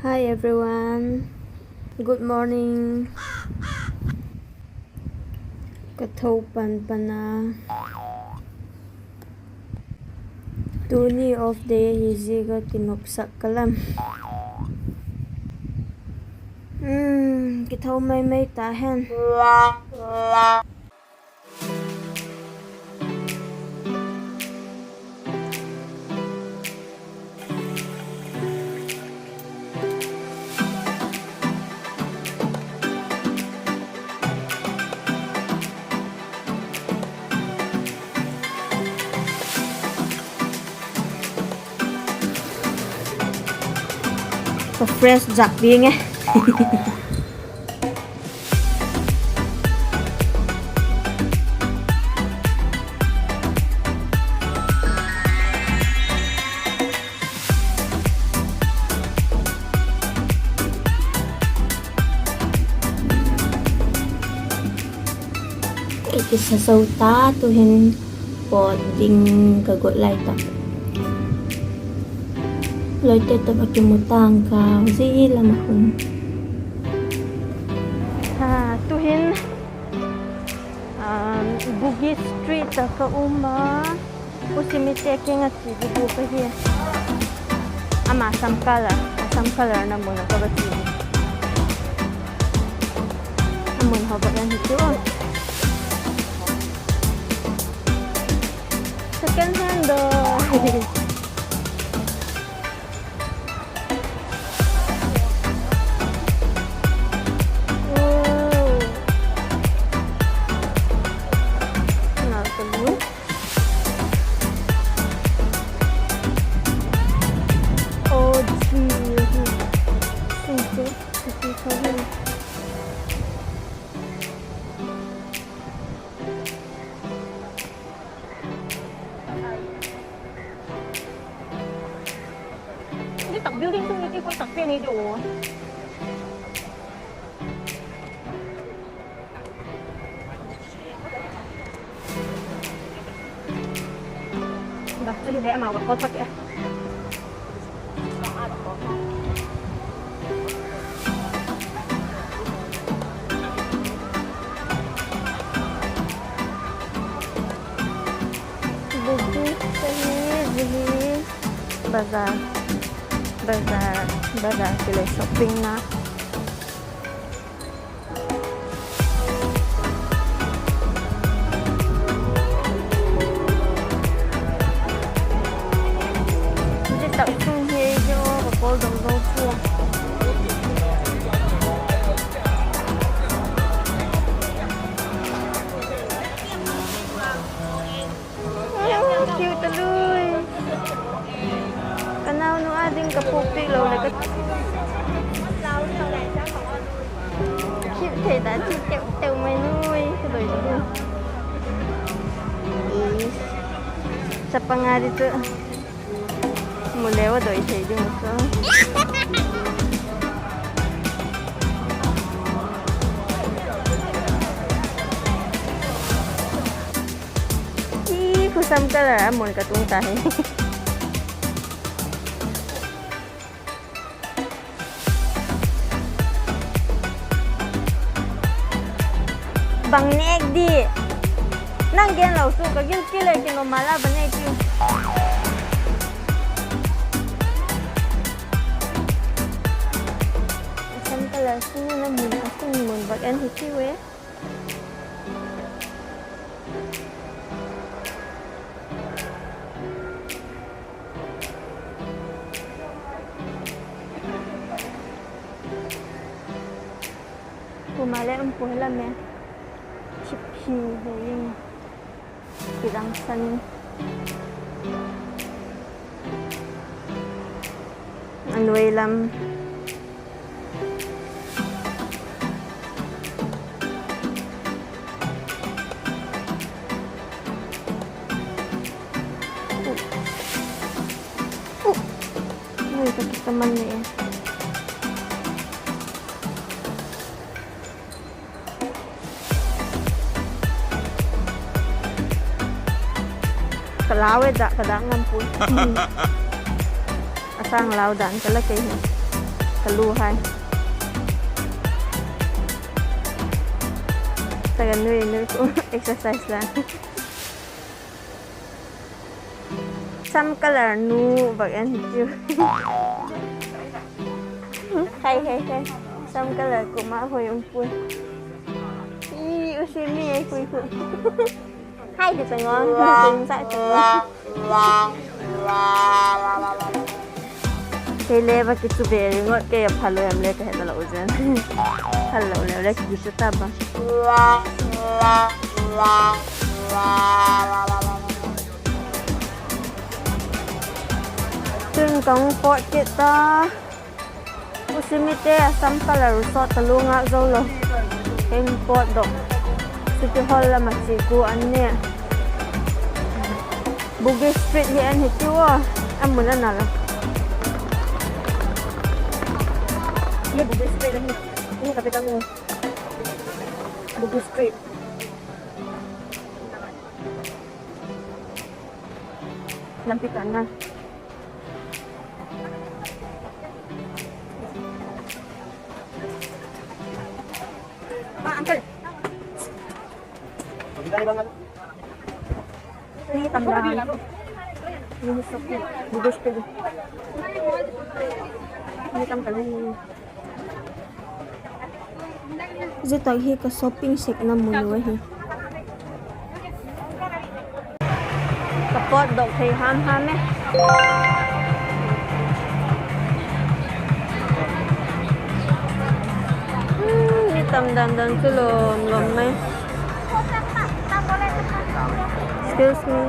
Hi everyone. Good morning. Kathopan pana. Tuni of day hiziga kinupsak kalam. Kithau may tahan. Fresh giặc đi nghe. Isa sauta tuhin poding kagot lai ta. Loi tetap akimutang ka zi lama hun. Tuhin Bugis Street ka uma usimiteke nga si bubu pa hiya. Asam color na muna ka ba siya. Amun haba yan hito. Second hand doh. Tak building tu nanti pun tak ni tu. Dah tadi dia mau kotak ya. Bazar sila shopping na. Jadi tak sungguh je kapal dong tu. Cute teluy. Kanau nu ading kapupi lo na ka. Cute thầy đã chi tẹo mày nuôi cái đời đó. Sa pa nga dito. Mulewa doy thầy di mo so. Kusam ka la mon katung tahe. Bang nek di nang gen lau su ka gil kile kino mala bane ki asam kala sini na mun asing mun bagan hiti we kumale umpuh lam ya chip yung kirangsan anway lam ay sakit naman na eh. Kalawid kadangan po. Asang laudan kalaki. Kalu hai. Tagan nui ko exercise lang. Some color nu bagan ju. Hay. Some color ko ma hoy umpun. Usimi ay kuy ko. Hai được rồi ngon, từng dạy từng ngon. Cái leva cái chú bé ngọt cái phalo em lấy cái hết là ujen. Phalo lấy cái gì ta ba. Từng công pot kita. Usimi te asam color resort talunga zolo. Cái pot dok. City Hall lah masjidku aneh. Bugis Street ni aneh tua. Amun lah. Ini Bugis Street ni. Ini kafe kamu. Bugis Street. Lampi kanan. Pak, uncle. Ini tambahan. Ini sopi. Bugis Street. Ini tambahan. Zito hi ka shopping sek na muna hi. Kapot dok hay ham eh. Ini tamdan sulom lomay. Excuse me.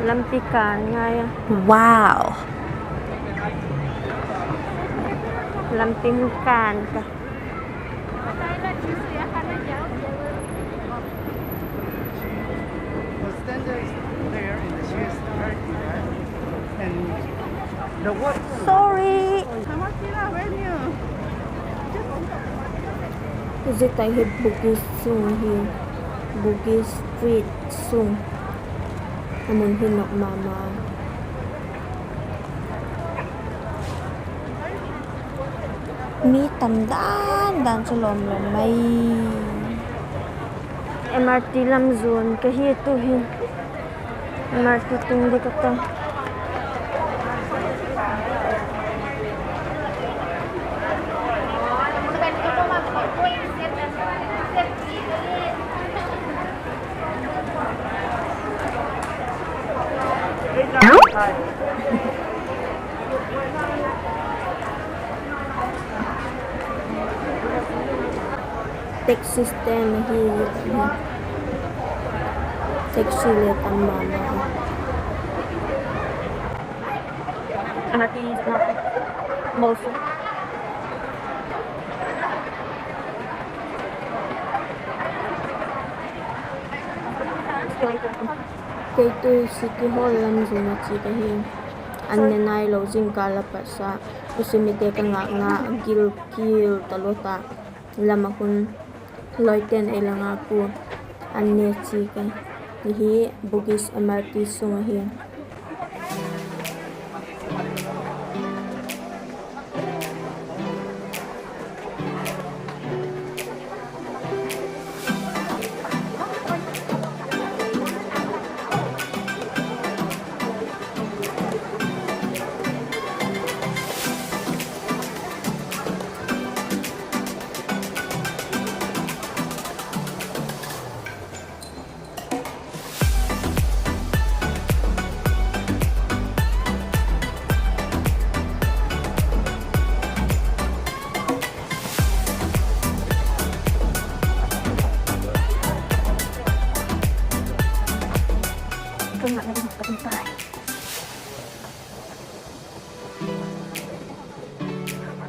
Lampikan nga yan. Wow! Lampingkan ka. The standards there in the shoes very clear. And the what? Sorry! Kasi tayo Bugis sung hi. Bugis Street sung. Amun hinok mama. Mi tamdan sulom may MRT lam zone kahi to hin. MRT tinggi kata. Tax system hi taxi le tamama MRT is not most kay to City Hall lam zona chi kahi anne nai lo jing kala pasa usimite ka nga gil talota lamakun loiten ilanga ku anne chi kay hi Bugis MRT sunga hi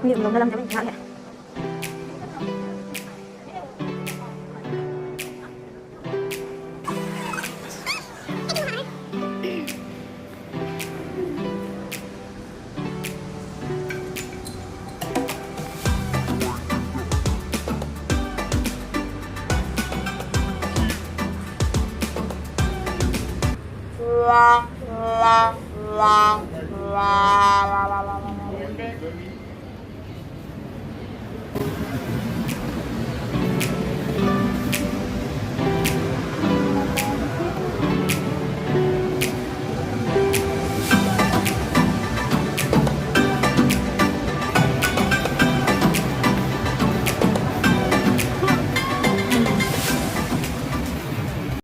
Niệm lòng làm cho mình ngại. la la la la